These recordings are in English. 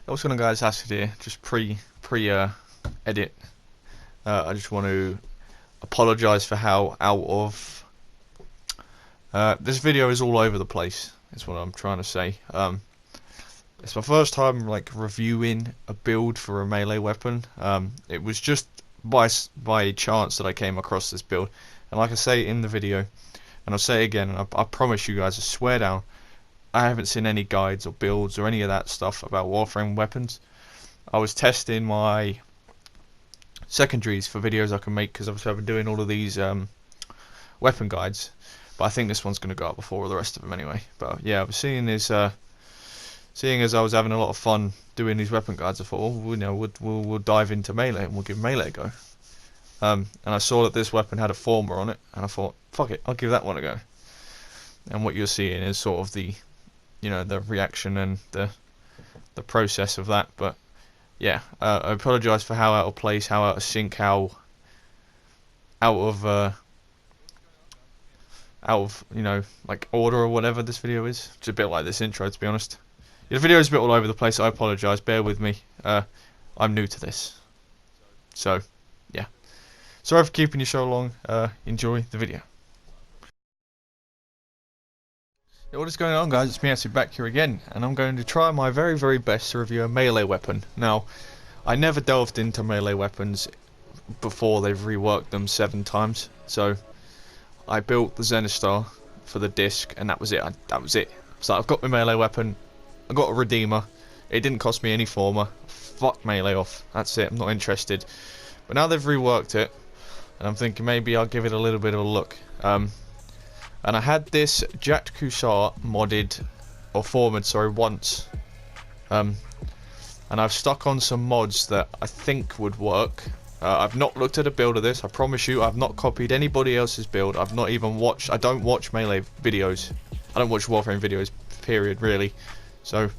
What's going on, guys? Acid here. Just edit. I just want to apologise for how out of this video is all over the place. Is what I'm trying to say. It's my first time like reviewing a build for a melee weapon. It was just by chance that I came across this build, and like I say in the video, and I'll say it again, and I promise you guys, I swear down, I haven't seen any guides or builds or any of that stuff about Warframe weapons. I was testing my secondaries for videos I can make, because obviously I've been doing all of these weapon guides, but I think this one's going to go up before all the rest of them anyway. But yeah, I was seeing this, seeing as I was having a lot of fun doing these weapon guides, I thought, well, you know, we'll dive into melee and we'll give melee a go. And I saw that this weapon had a former on it, and I thought, fuck it, I'll give that one a go. And what you're seeing is sort of the, you know, the reaction and the process of that. But yeah, I apologise for how out of place, how out of sync, how out of you know, like order or whatever this video is. It's a bit like this intro, to be honest. Yeah, the video is a bit all over the place. I apologise. Bear with me. I'm new to this, so yeah. Sorry for keeping you so long. Enjoy the video. Hey, what is going on, guys? It's me, Acid, back here again, and I'm going to try my very, very best to review a melee weapon. Now, I never delved into melee weapons before they've reworked them 7 times, so I built the Zenistar for the disc, and that was it. That was it. So I've got my melee weapon, I got a Redeemer, it didn't cost me any former, fuck melee off, that's it, I'm not interested. But now they've reworked it, and I'm thinking maybe I'll give it a little bit of a look. And I had this jacked Kusar modded, or formed, sorry, once. And I've stuck on some mods that I think would work. I've not looked at a build of this, I promise you. I've not copied anybody else's build. I've not even watched, I don't watch melee videos. I don't watch Warframe videos, period, really. So,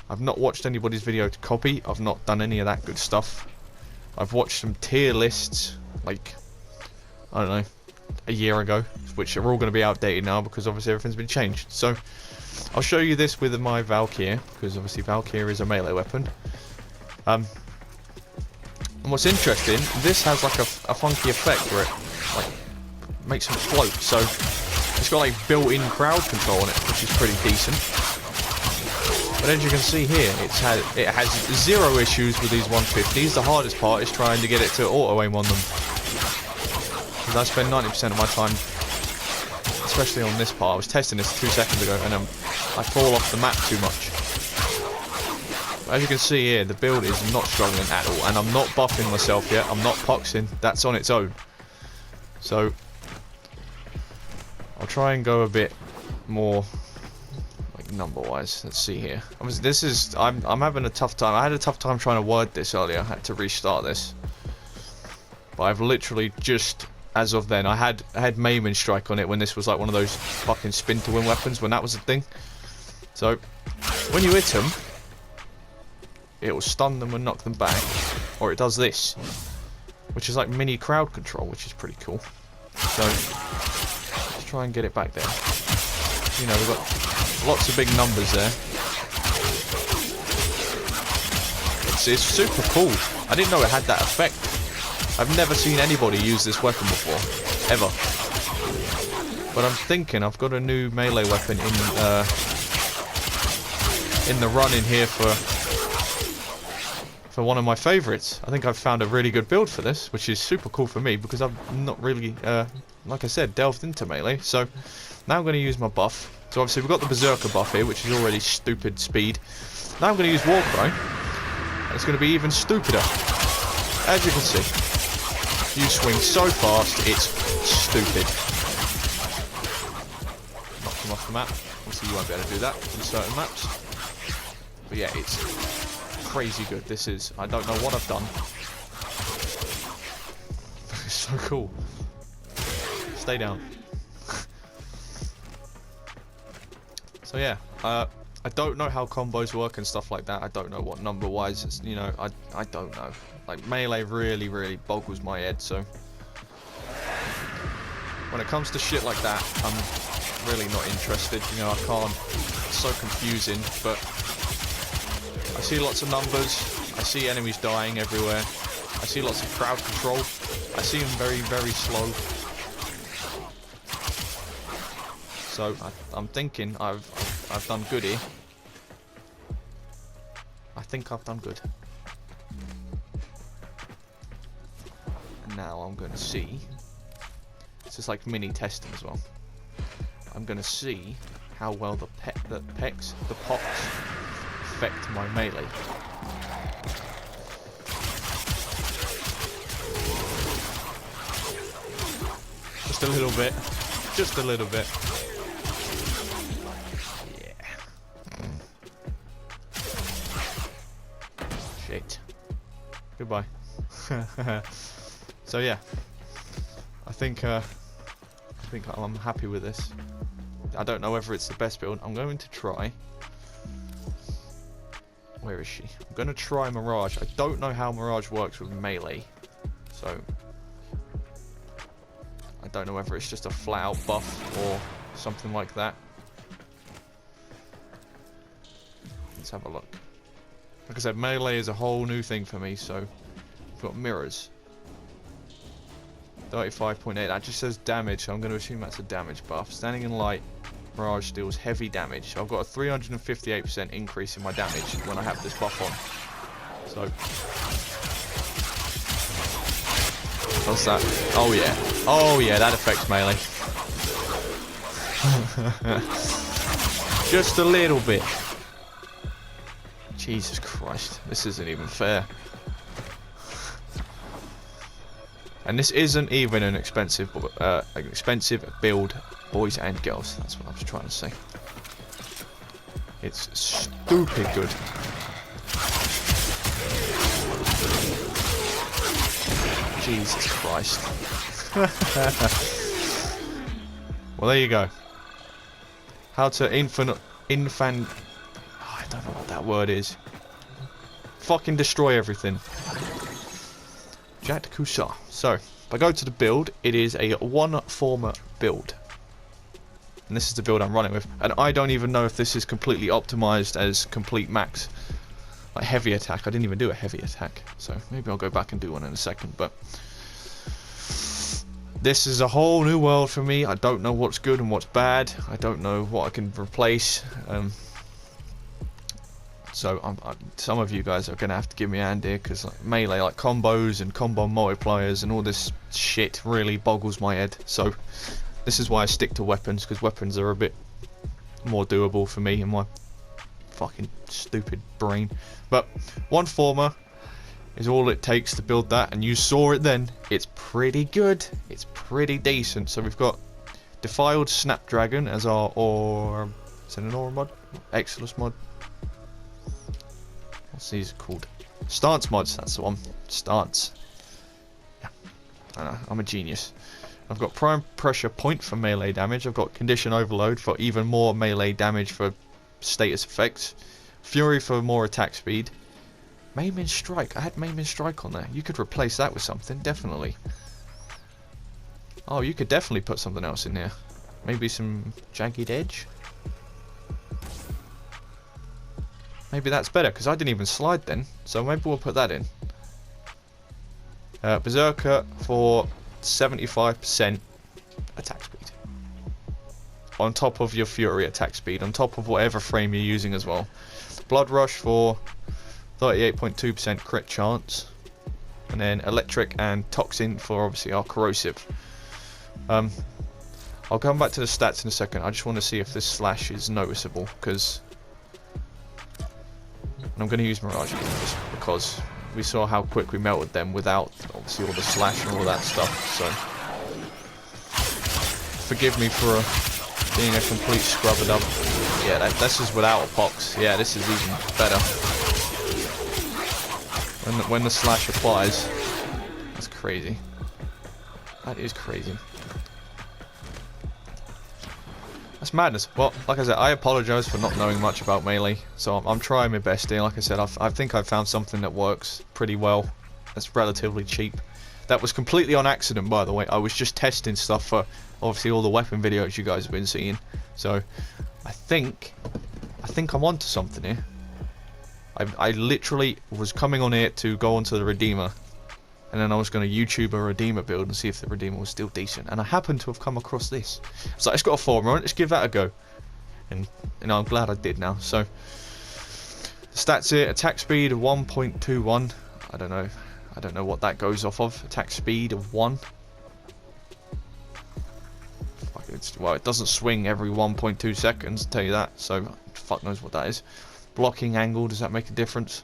I've not watched anybody's video to copy. I've not done any of that good stuff. I've watched some tier lists, like, I don't know, a year ago, which are all going to be outdated now because obviously everything's been changed. So I'll show you this with my Valkyrie, because obviously Valkyrie is a melee weapon. And what's interesting, this has like a funky effect where it like makes them float. So it's got like built-in crowd control on it, which is pretty decent. But as you can see here, it has 0 issues with these 150s. The hardest part is trying to get it to auto-aim on them. I spend 90% of my time, especially on this part. I was testing this 2 seconds ago, and I fall off the map too much. But as you can see here, the build is not struggling at all, and I'm not buffing myself yet. I'm not poxing. That's on its own. So I'll try and go a bit more like number-wise. Let's see here. Obviously, this is I'm having a tough time. I had a tough time trying to word this earlier. I had to restart this, but I've literally just, as of then, I had Maiming Strike on it when this was like one of those fucking spin to win weapons, when that was a thing. So when you hit them, it will stun them and knock them back, or it does this, which is like mini crowd control, which is pretty cool. So let's try and get it back there. You know, we've got lots of big numbers there. It's super cool. I didn't know it had that effect. I've never seen anybody use this weapon before, ever. But I'm thinking I've got a new melee weapon in the run in here for one of my favourites. I think I've found a really good build for this, which is super cool for me because I've not really, like I said, delved into melee. So now I'm going to use my buff. So obviously we've got the Berserker buff here, which is already stupid speed. Now I'm going to use Warframe, and it's going to be even stupider. As you can see, you swing so fast, it's stupid. Knock them off the map. Obviously you won't be able to do that in certain maps. But yeah, it's crazy good. This is, I don't know what I've done. It's so cool. Stay down. So yeah, I don't know how combos work and stuff like that. I don't know what number wise it's, you know, I don't know. Like melee really boggles my head, so when it comes to shit like that, I'm really not interested. You know, I can't, it's so confusing, but I see lots of numbers. I see enemies dying everywhere. I see lots of crowd control. I see them very, very slow. So I'm thinking I've done good here. I think I've done good. And now I'm going to see. This is like mini testing as well. I'm going to see how well the pox affect my melee. Just a little bit. Just a little bit. Yeah. Shit. Goodbye. So yeah. I think I'm happy with this. I don't know whether it's the best build. I'm going to try. Where is she? I'm going to try Mirage. I don't know how Mirage works with melee. So I don't know whether it's just a flat out buff or something like that. Let's have a look. Like I said, melee is a whole new thing for me, so I've got mirrors. 35.8, that just says damage, so I'm going to assume that's a damage buff. Standing in light, Mirage deals heavy damage, so I've got a 358% increase in my damage when I have this buff on. So, what's that? Oh yeah, that affects melee. Just a little bit. Jesus Christ, this isn't even fair. And this isn't even an expensive build, boys and girls. That's what I was trying to say. It's stupid good. Jesus Christ. Well, there you go. How to I don't know what that word is. Fucking destroy everything. Jacked Kusar. So, if I go to the build, it is a one-former build. And this is the build I'm running with. And I don't even know if this is completely optimized as complete max. Like heavy attack. I didn't even do a heavy attack. So, maybe I'll go back and do one in a second. But this is a whole new world for me. I don't know what's good and what's bad. I don't know what I can replace. So some of you guys are going to have to give me a hand here, because like, melee, like combos and combo multipliers and all this shit really boggles my head. So this is why I stick to weapons, because weapons are a bit more doable for me and my fucking stupid brain. But one former is all it takes to build that, and you saw it then. It's pretty good. It's pretty decent. So we've got Defiled Snapdragon as our is it an aura mod? Exodus mod. What's these called? Stance mods, that's the one. Stance. Yeah. I know, I'm a genius. I've got Prime Pressure Point for melee damage. I've got Condition Overload for even more melee damage for status effects. Fury for more attack speed. Maiming Strike. I had Maiming Strike on there. You could replace that with something, definitely. Oh, you could definitely put something else in here. Maybe some Jagged Edge. Maybe that's better, because I didn't even slide then. So maybe we'll put that in. Berserker for 75% attack speed. On top of your Fury attack speed. On top of whatever frame you're using as well. Blood Rush for 38.2% crit chance. And then Electric and Toxin for obviously our corrosive. I'll come back to the stats in a second. I just want to see if this slash is noticeable, because I'm going to use Mirage just because we saw how quick we melted them without obviously all the slash and all that stuff. So forgive me for being a complete scrubber up. Yeah, this is without a pox. Yeah, this is even better. When the slash applies, that's crazy. That is crazy. That's madness. Well, like I said, I apologise for not knowing much about melee, so I'm trying my best here. Like I said, I think I've found something that works pretty well. That's relatively cheap. That was completely on accident, by the way. I was just testing stuff for obviously all the weapon videos you guys have been seeing. So I think I'm onto something here. I literally was coming on here to go onto the Redeemer, and then I was going to YouTube a Redeemer build and see if the Redeemer was still decent. And I happened to have come across this. It's like, it's got a former on it, let's give that a go. And you know, I'm glad I did now. So the stats here: attack speed of 1.21. I don't know what that goes off of. Attack speed of 1. Well, it doesn't swing every 1.2 seconds, I'll tell you that. So fuck knows what that is. Blocking angle, does that make a difference?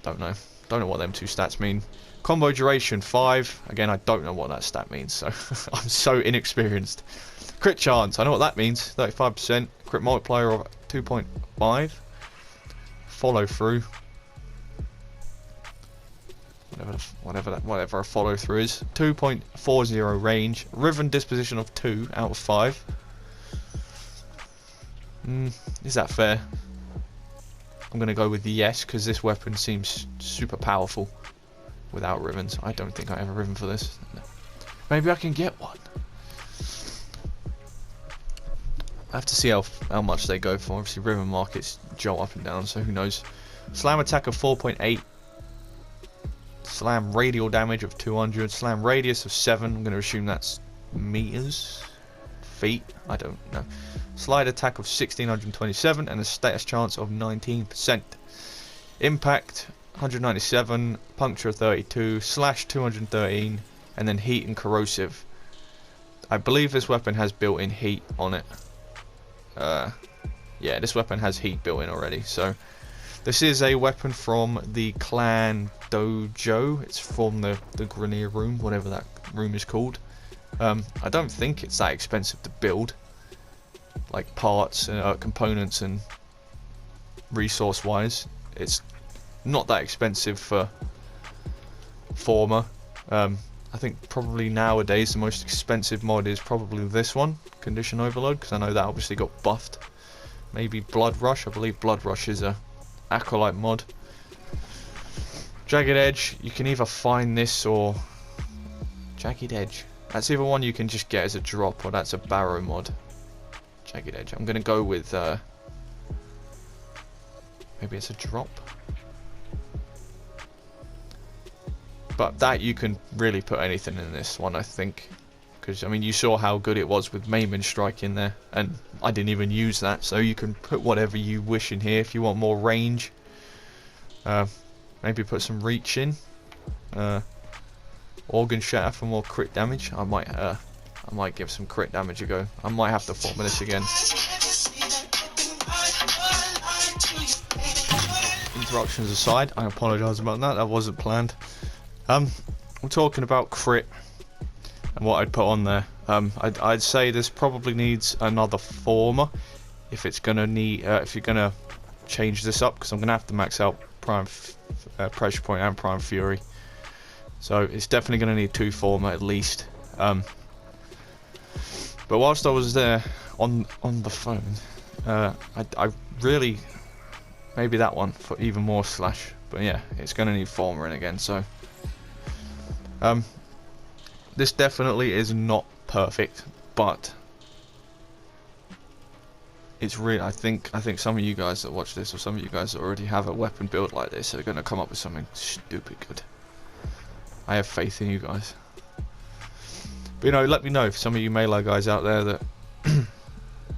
Don't know. Don't know what them two stats mean. Combo duration 5. Again, I don't know what that stat means, so I'm so inexperienced. Crit chance, I know what that means. 35%. Crit multiplier of 2.5. Follow through. Whatever a follow through is. 2.40 range. Riven disposition of 2 out of 5. Is that fair? I'm going to go with the yes, because this weapon seems super powerful without rivens. I don't think I have a riven for this. Maybe I can get one. I have to see how much they go for. Obviously, riven markets jolt up and down, so who knows. Slam attack of 4.8. Slam radial damage of 200. Slam radius of 7. I'm going to assume that's meters. Feet. I don't know. Slide attack of 1627 and a status chance of 19%. Impact 197, puncture 32, slash 213, and then heat and corrosive. I believe this weapon has built-in heat on it. Yeah, this weapon has heat built in already. So this is a weapon from the clan dojo. It's from the Grenier room, whatever that room is called. I don't think it's that expensive to build, like parts, components and resource wise. It's not that expensive for former. I think probably nowadays the most expensive mod is probably this one, Condition Overload, because I know that obviously got buffed. Maybe Blood Rush. I believe Blood Rush is a Acolyte mod. Jagged Edge, you can either find this or Jagged Edge. That's either one you can just get as a drop, or that's a Barrow mod. Jagged Edge. I'm gonna go with maybe it's a drop. But that you can really put anything in this one, I think. Because I mean, you saw how good it was with Maiming Strike in there, and I didn't even use that. So you can put whatever you wish in here. If you want more range, maybe put some reach in. Organ Shatter for more crit damage. I might give some crit damage a go. I might have to form this again. Interruptions aside, I apologise about that. That wasn't planned. We're talking about crit and what I'd put on there. I'd say this probably needs another former if it's gonna need if you're gonna change this up, because I'm gonna have to max out Prime Pressure Point and Prime Fury. So it's definitely going to need 2 former at least. But whilst I was there on the phone, I really, maybe that one for even more slash. But yeah, it's going to need former in again. So this definitely is not perfect, but it's really. I think some of you guys that watch this, or some of you guys that already have a weapon build like this, are going to come up with something stupid good. I have faith in you guys. But you know, let me know if some of you melee guys out there that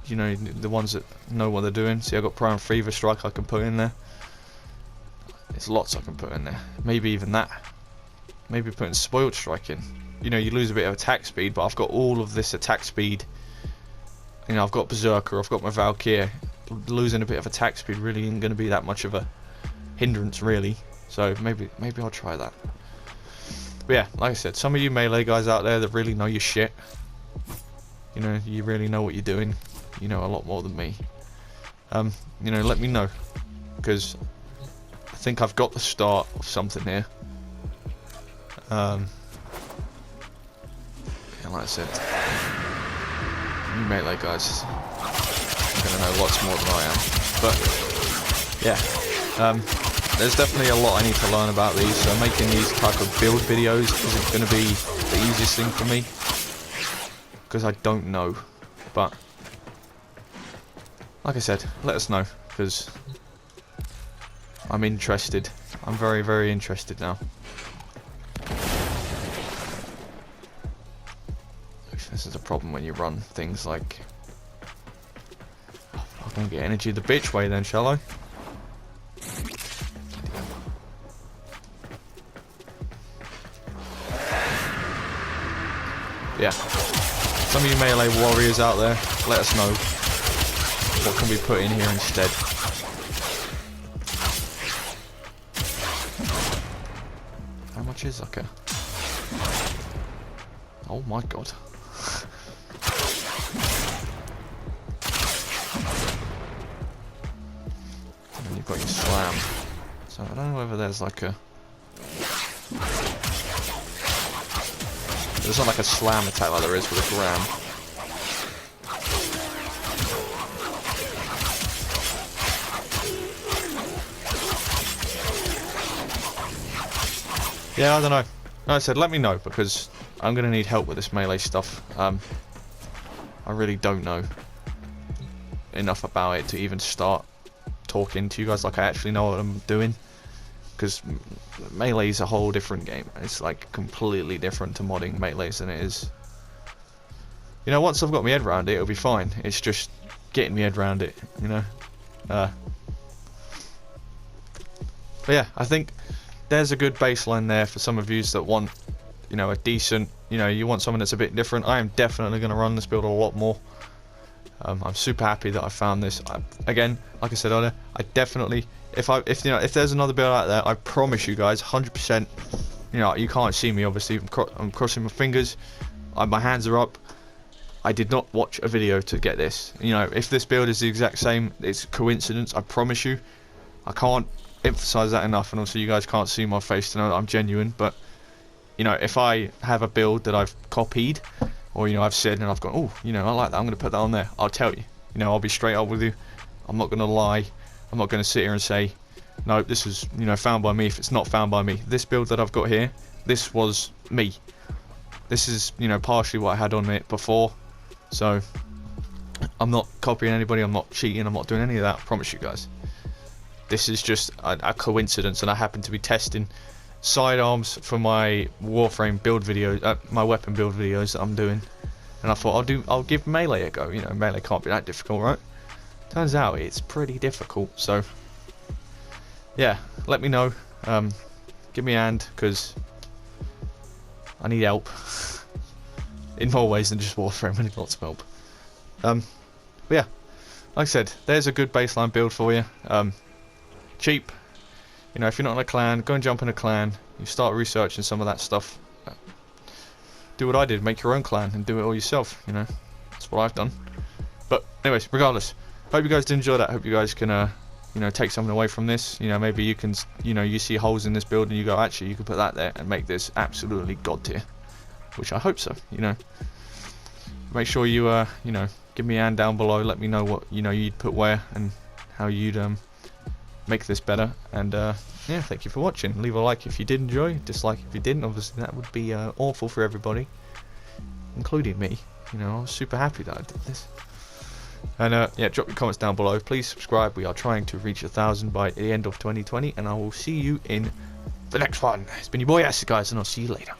you know, the ones that know what they're doing. See, I've got Prime Fever Strike I can put in there. There's lots I can put in there. Maybe even that. Maybe putting Spoiled Strike in. You know, you lose a bit of attack speed, but I've got all of this attack speed. You know, I've got Berserker, I've got my Valkyrie. Losing a bit of attack speed really isn't going to be that much of a hindrance, really. So maybe I'll try that. But yeah, like I said, some of you melee guys out there that really know your shit, you know, you really know what you're doing, you know a lot more than me. You know, let me know, because I think I've got the start of something here. Yeah, like I said, you melee guys are gonna know lots more than I am. But yeah, there's definitely a lot I need to learn about these, so making these type of build videos isn't going to be the easiest thing for me, because I don't know. But like I said, let us know, because I'm interested. I'm very, very interested now. This is a problem when you run things like... I'm gonna get energy the bitch way then, shall I? Yeah. Some of you melee warriors out there, let us know what can we put in here instead. How much is like a... Oh my god. And then you've got your slam. So I don't know whether there's like a... There's not like a slam attack like there is with a gram. Yeah, I don't know. Like I said, let me know, because I'm going to need help with this melee stuff. I really don't know enough about it to even start talking to you guys like I actually know what I'm doing. Because melee is a whole different game. It's like completely different to modding melees than it is. You know, once I've got my head around it, it'll be fine. It's just getting my head around it, you know. But yeah, I think there's a good baseline there for some of you that want, you know, a decent, you know, you want something that's a bit different. I am definitely going to run this build a lot more. I'm super happy that I found this. Again, like I said earlier, I definitely, if you know, if there's another build out there, I promise you guys, 100%. You know, you can't see me obviously. I'm crossing my fingers. My hands are up. I did not watch a video to get this. You know, if this build is the exact same, it's coincidence. I promise you. I can't emphasize that enough, and also you guys can't see my face to know that I'm genuine. But you know, if I have a build that I've copied, or you know, I've said and I've gone, oh, you know, I like that, I'm going to put that on there, I'll tell you. You know, I'll be straight up with you. I'm not going to lie. I'm not going to sit here and say, no, this is, you know, found by me if it's not found by me. This build that I've got here, this was me. This is, you know, partially what I had on it before. So I'm not copying anybody, I'm not cheating, I'm not doing any of that, I promise you guys. This is just a coincidence, and I happen to be testing sidearms for my Warframe build video, my weapon build videos that I'm doing, and I thought I'll give melee a go. You know, melee can't be that difficult, right? Turns out it's pretty difficult. So yeah, let me know. Give me a hand, because I need help in more ways than just Warframe. I need lots of help. But yeah, like I said, there's a good baseline build for you. Cheap. You know, if you're not in a clan, go and jump in a clan. You start researching some of that stuff. Do what I did, make your own clan and do it all yourself. You know, that's what I've done. But anyways, regardless, hope you guys did enjoy that. Hope you guys can, you know, take something away from this. You know, maybe you can, you know, you see holes in this build and you go, actually, you could put that there and make this absolutely god tier. Which I hope so. You know, make sure you, you know, give me a hand down below. Let me know what, you know, you'd put where and how you'd make this better. And yeah, thank you for watching. Leave a like if you did enjoy, dislike if you didn't. Obviously that would be awful for everybody, including me. You know, I was super happy that I did this. And yeah, drop your comments down below. Please subscribe. We are trying to reach 1,000 by the end of 2020, and I will see you in the next one. It's been your boy Acid, guys, and I'll see you later.